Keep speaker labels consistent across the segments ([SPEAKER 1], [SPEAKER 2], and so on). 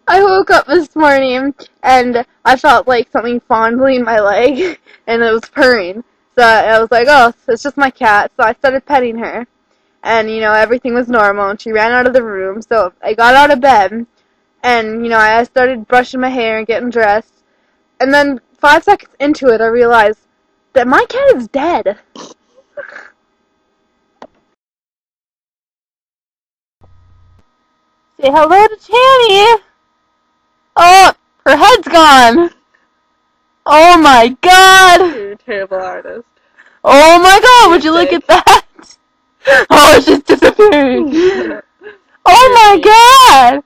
[SPEAKER 1] I woke up this morning and I felt like something fondling my leg and it was purring. So I was like, oh, it's just my cat. So I started petting her. And, everything was normal and she ran out of the room. So I got out of bed and, I started brushing my hair and getting dressed. And then 5 seconds into it, I realized that my cat is dead. Say hello to Channy. Oh, her head's gone. Oh my god.
[SPEAKER 2] You're a terrible artist.
[SPEAKER 1] Oh my god, would you look at that? Oh, it's just disappearing. Oh my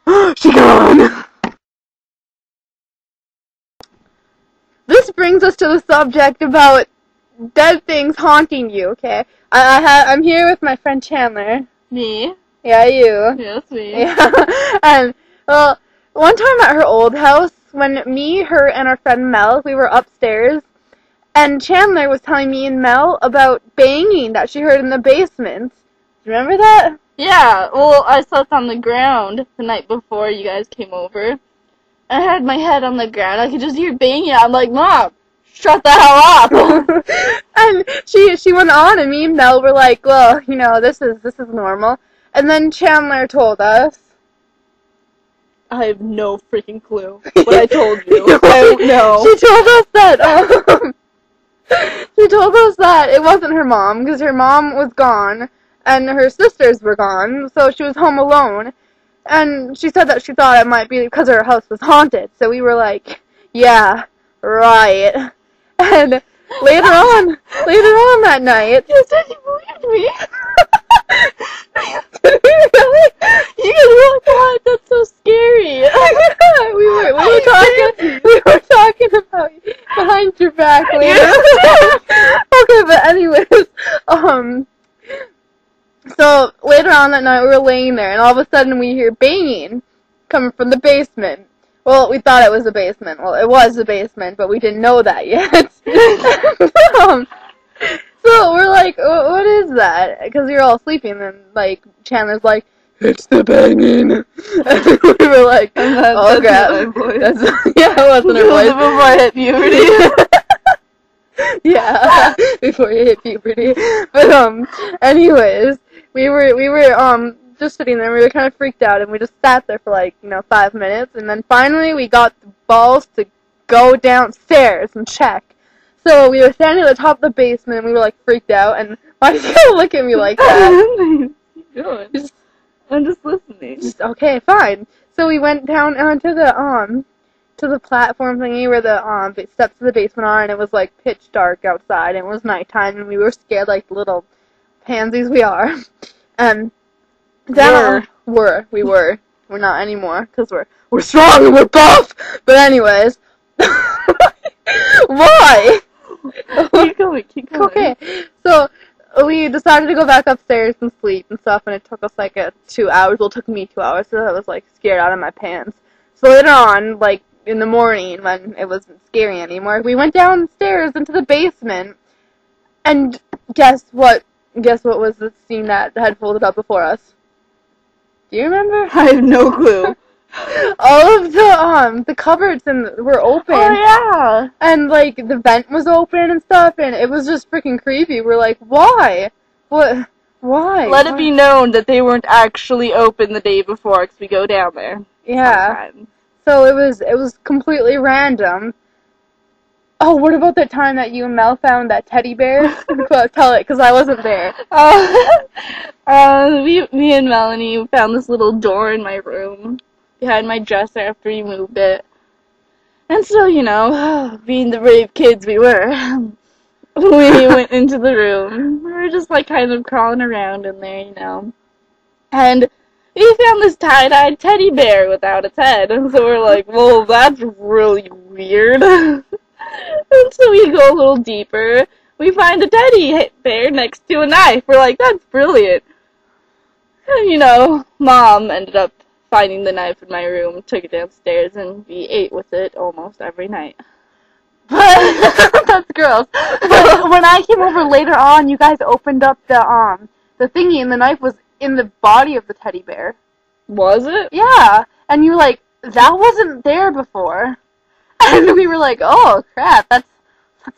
[SPEAKER 1] god. She gone. This brings us to the subject about dead things haunting you, okay? I'm here with my friend Chandler.
[SPEAKER 2] Me?
[SPEAKER 1] Yeah, you.
[SPEAKER 2] Yes, me.
[SPEAKER 1] Yeah. And, well, one time at her old house, when me, her, and our friend Mel, we were upstairs, and Chandler was telling me and Mel about banging that she heard in the basement. Do you remember that?
[SPEAKER 2] Yeah, well, I slept on the ground the night before you guys came over. I had my head on the ground. I could just hear banging. I'm like, Mom, shut the hell up.
[SPEAKER 1] And she went on, and me and Mel were like, well, this is normal. And then Chandler told us.
[SPEAKER 2] I have no freaking clue what I told you. I don't know.
[SPEAKER 1] She told us that it wasn't her mom, because her mom was gone, and her sisters were gone, so she was home alone. And she said that she thought it might be because her house was haunted. So we were like, yeah, right. And later on that night,
[SPEAKER 2] You said you believed me. You guys were like, what? That's so scary.
[SPEAKER 1] we were talking about you behind your back later. Okay, but anyways, so later on that night we were laying there and all of a sudden we hear banging coming from the basement. Well, we thought it was the basement. Well, it was the basement, but we didn't know that yet. So we're like, what is that? Because we were all sleeping and like Chandler's like, it's the banging. And we were like, oh crap. Yeah, it wasn't her voice.
[SPEAKER 2] Before I hit puberty.
[SPEAKER 1] Yeah, before you hit puberty. But anyways, we were just sitting there. We were kind of freaked out, and we just sat there for like 5 minutes, and then finally we got the balls to go downstairs and check. So we were standing at the top of the basement, and we were like freaked out. And why did you look at me like that?
[SPEAKER 2] Keep going. I'm just listening.
[SPEAKER 1] Okay, fine. So we went down onto the platform thingy where the steps to the basement are, and it was like pitch dark outside, and it was nighttime, and we were scared like little pansies we are. And then we were. We're not anymore because we're strong and we're buff. But anyways, why?
[SPEAKER 2] Keep going.
[SPEAKER 1] Okay, so we decided to go back upstairs and sleep and stuff, and it took us like 2 hours. Well, it took me 2 hours, so I was like scared out of my pants. So later on, like in the morning when it wasn't scary anymore, we went downstairs into the basement, and guess what? Guess what was the scene that had folded up before us? Do you remember?
[SPEAKER 2] I have no clue.
[SPEAKER 1] All of the cupboards were open.
[SPEAKER 2] Oh yeah.
[SPEAKER 1] And like the vent was open and stuff, and it was just freaking creepy. We're like, why? What? Why?
[SPEAKER 2] Let it be known that they weren't actually open the day before, because we go down there.
[SPEAKER 1] Yeah.
[SPEAKER 2] Sometimes.
[SPEAKER 1] So it was completely random. Oh, what about that time that you and Mel found that teddy bear? Tell it, because I wasn't there.
[SPEAKER 2] Me and Melanie found this little door in my room behind my dresser after we moved it. And so, being the brave kids we were, we went into the room. We were just like kind of crawling around in there, And we found this tie-dyed teddy bear without its head. And so we're like, well, that's really weird. And so we go a little deeper. We find a teddy bear next to a knife. We're like, that's brilliant. And, Mom ended up finding the knife in my room, took it downstairs, and we ate with it almost every night.
[SPEAKER 1] That's gross. But when I came over later on, you guys opened up the thingy, and the knife was in the body of the teddy bear.
[SPEAKER 2] Was it?
[SPEAKER 1] Yeah. and you were like, that wasn't there before. And we were like, oh crap, that's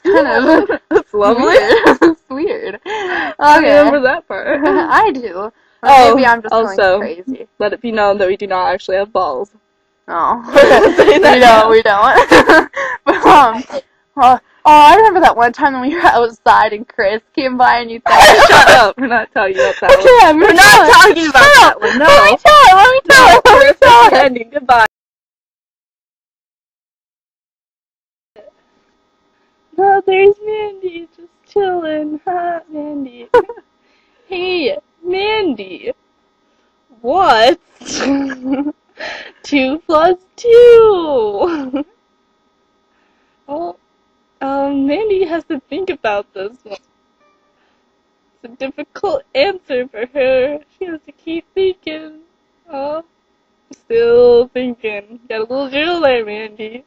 [SPEAKER 1] kind of
[SPEAKER 2] That's lovely.
[SPEAKER 1] weird. That's weird. Okay.
[SPEAKER 2] I remember that part.
[SPEAKER 1] I do. Or
[SPEAKER 2] Oh,
[SPEAKER 1] maybe I'm just
[SPEAKER 2] also,
[SPEAKER 1] going crazy.
[SPEAKER 2] let it be known that we do not actually have balls.
[SPEAKER 1] Oh.
[SPEAKER 2] Say that
[SPEAKER 1] we don't. But, I remember that one time when we were outside and Chris came by and you said,
[SPEAKER 2] Shut up. We're not telling you about that one.
[SPEAKER 1] yeah,
[SPEAKER 2] We're not talking about that one. No.
[SPEAKER 1] Let me tell it.
[SPEAKER 2] We're officially ending. Goodbye. No, there's Mandee just chilling. Ha, Mandee. Hey, Mandee. What? 2 plus 2. Well, Mandee has to think about this one. It's a difficult answer for her. She has to keep thinking. Oh, still thinking. Got a little drill there, Mandee.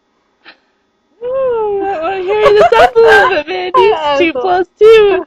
[SPEAKER 2] I want to hear this up a little bit, Mandee. It's 2 plus 2.